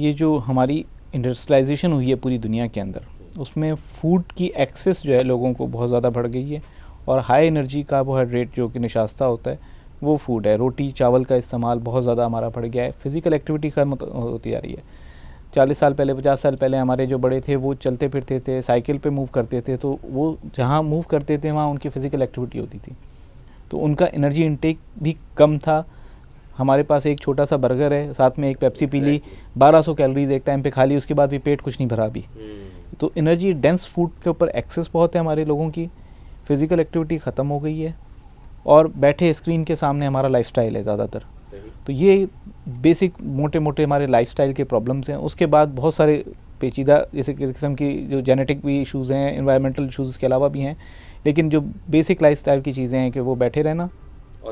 ये जो हमारी इंडस्ट्रियलाइजेशन हुई है पूरी दुनिया के अंदर, उसमें फूड की एक्सेस जो है लोगों को बहुत ज़्यादा बढ़ गई है और हाई एनर्जी कार्बोहाइड्रेट जो कि निशास्ता होता है वो फूड है। रोटी चावल का इस्तेमाल बहुत ज़्यादा हमारा बढ़ गया है। फ़िज़िकल एक्टिविटी कम होती जा रही है। 40 साल पहले 50 साल पहले हमारे जो बड़े थे वो चलते फिरते थे, साइकिल पे मूव करते थे, तो वो जहाँ मूव करते थे वहाँ उनकी फ़िज़िकल एक्टिविटी होती थी, तो उनका एनर्जी इनटेक भी कम था। हमारे पास एक छोटा सा बर्गर है, साथ में एक पेप्सी पी ली, 1200 कैलोरीज एक टाइम पे खा ली, उसके बाद भी पेट कुछ नहीं भरा भी। तो एनर्जी डेंस फूड के ऊपर एक्सेस बहुत है हमारे लोगों की, फ़िज़िकल एक्टिविटी ख़त्म हो गई है और बैठे स्क्रीन के सामने हमारा लाइफस्टाइल है ज़्यादातर। तो ये बेसिक मोटे मोटे हमारे लाइफस्टाइल के प्रॉब्लम्स हैं। उसके बाद बहुत सारे पेचीदा जैसे किस्म की जो जेनेटिक भी इश्यूज़ हैं, एनवायरमेंटल इश्यूज़ के अलावा भी हैं, लेकिन जो बेसिक लाइफस्टाइल की चीज़ें हैं कि वो बैठे रहना,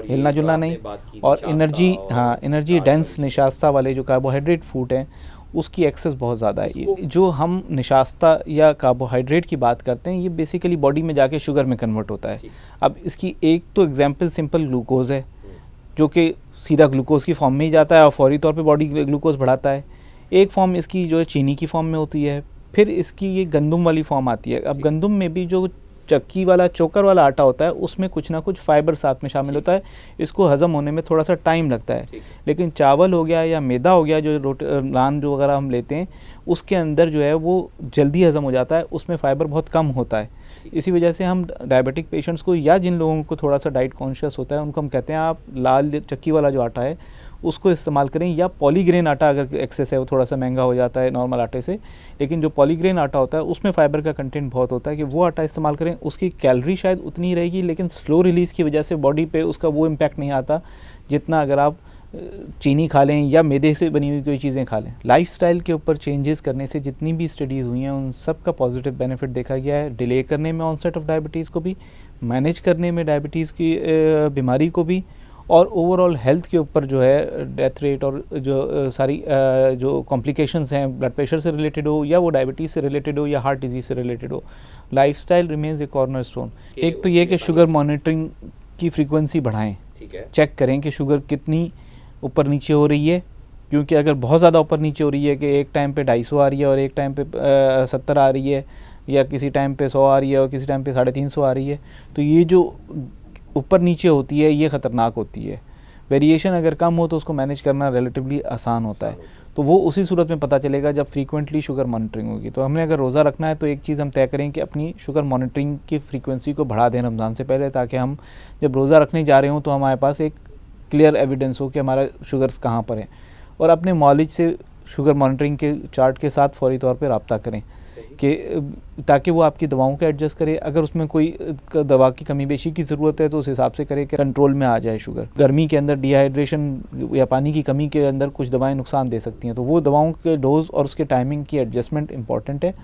हिलना जुलना नहीं, और एनर्जी, हाँ, एनर्जी डेंस निशास्ता वाले जो कार्बोहाइड्रेट फूड हैं उसकी एक्सेस बहुत ज़्यादा है। जो हम निशास्ता या कार्बोहाइड्रेट की बात करते हैं ये बेसिकली बॉडी में जाके शुगर में कन्वर्ट होता है। अब इसकी एक तो एग्जांपल सिंपल ग्लूकोज़ है जो कि सीधा ग्लूकोज की फॉर्म में ही जाता है और फौरी तौर पे बॉडी ग्लूकोज बढ़ाता है। एक फॉर्म इसकी जो है चीनी की फॉर्म में होती है, फिर इसकी ये गंदम वाली फॉर्म आती है। अब गंदम में भी जो चक्की वाला चोकर वाला आटा होता है उसमें कुछ ना कुछ फाइबर साथ में शामिल होता है, इसको हज़म होने में थोड़ा सा टाइम लगता है। लेकिन चावल हो गया या मैदा हो गया, जो नान जो वगैरह हम लेते हैं, उसके अंदर जो है वो जल्दी हज़म हो जाता है, उसमें फ़ाइबर बहुत कम होता है। इसी वजह से हम डायबिटिक पेशेंट्स को या जिन लोगों को थोड़ा सा डाइट कॉन्शियस होता है उनको हम कहते हैं आप लाल चक्की वाला जो आटा है उसको इस्तेमाल करें, या पॉलीग्रेन आटा अगर एक्सेस है वो थोड़ा सा महंगा हो जाता है नॉर्मल आटे से, लेकिन जो पॉलीग्रेन आटा होता है उसमें फ़ाइबर का कंटेंट बहुत होता है कि वो आटा इस्तेमाल करें। उसकी कैलोरी शायद उतनी रहेगी लेकिन स्लो रिलीज़ की वजह से बॉडी पे उसका वो इम्पैक्ट नहीं आता जितना अगर आप चीनी खा लें या मैदे से बनी हुई कोई चीज़ें खा लें। लाइफस्टाइल के ऊपर चेंजेस करने से जितनी भी स्टडीज़ हुई हैं उन सब का पॉजिटिव बेनिफिट देखा गया है, डिले करने में ऑनसेट ऑफ डायबिटीज़ को भी, मैनेज करने में डायबिटीज़ की बीमारी को भी, और ओवरऑल हेल्थ के ऊपर जो है डेथ रेट और जो सारी जो कॉम्प्लिकेशंस हैं ब्लड प्रेशर से रिलेटेड हो या वो डायबिटीज़ से रिलेटेड हो या हार्ट डिजीज़ से रिलेटेड हो, लाइफस्टाइल रिमेन्स ए कॉर्नर स्टोन। एक तो ये कि शुगर मॉनिटरिंग की फ्रीक्वेंसी बढ़ाएं, चेक करें कि शुगर कितनी ऊपर नीचे हो रही है, क्योंकि अगर बहुत ज़्यादा ऊपर नीचे हो रही है कि एक टाइम पे 250 आ रही है और एक टाइम पे 70 आ रही है, या किसी टाइम पे 100 आ रही है और किसी टाइम पे 350 आ रही है, तो ये जो ऊपर नीचे होती है ये ख़तरनाक होती है। वेरिएशन अगर कम हो तो उसको मैनेज करना रिलेटिवली आसान होता है, तो वो उसी सूरत में पता चलेगा जब फ्रीक्वेंटली शुगर मॉनिटरिंग होगी। तो हमने अगर रोज़ा रखना है तो एक चीज़ हम तय करें कि अपनी शुगर मॉनिटरिंग की फ्रीक्वेंसी को बढ़ा दें रमज़ान से पहले, ताकि हम जब रोज़ा रखने जा रहे हों तो हमारे पास एक क्लियर एविडेंस हो कि हमारा शुगर्स कहाँ पर है, और अपने मॉलेज से शुगर मॉनिटरिंग के चार्ट के साथ फौरी तौर पे रब्ता करें कि ताकि वो आपकी दवाओं को एडजस्ट करे। अगर उसमें कोई दवा की कमी बेशी की ज़रूरत है तो उस हिसाब से करे कि कंट्रोल में आ जाए शुगर। गर्मी के अंदर डिहाइड्रेशन या पानी की कमी के अंदर कुछ दवाएं नुकसान दे सकती हैं, तो वो दवाओं के डोज और उसके टाइमिंग की एडजस्टमेंट इंपॉर्टेंट है।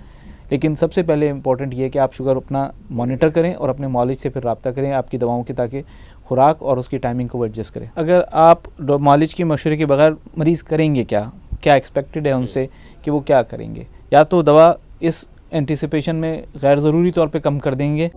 लेकिन सबसे पहले इंपॉर्टेंट ये है कि आप शुगर अपना मॉनिटर करें और अपने मॉलेज से फिर रब्ता करें आपकी दवाओं के, ताकि खुराक और उसकी टाइमिंग को एडजस्ट करें। अगर आप मॉलेज के मशवरे के बगैर मरीज़ करेंगे क्या एक्सपेक्टेड है उनसे कि वो क्या करेंगे, या तो दवा इस एंटिसिपेशन में गैर ज़रूरी तौर पे कम कर देंगे।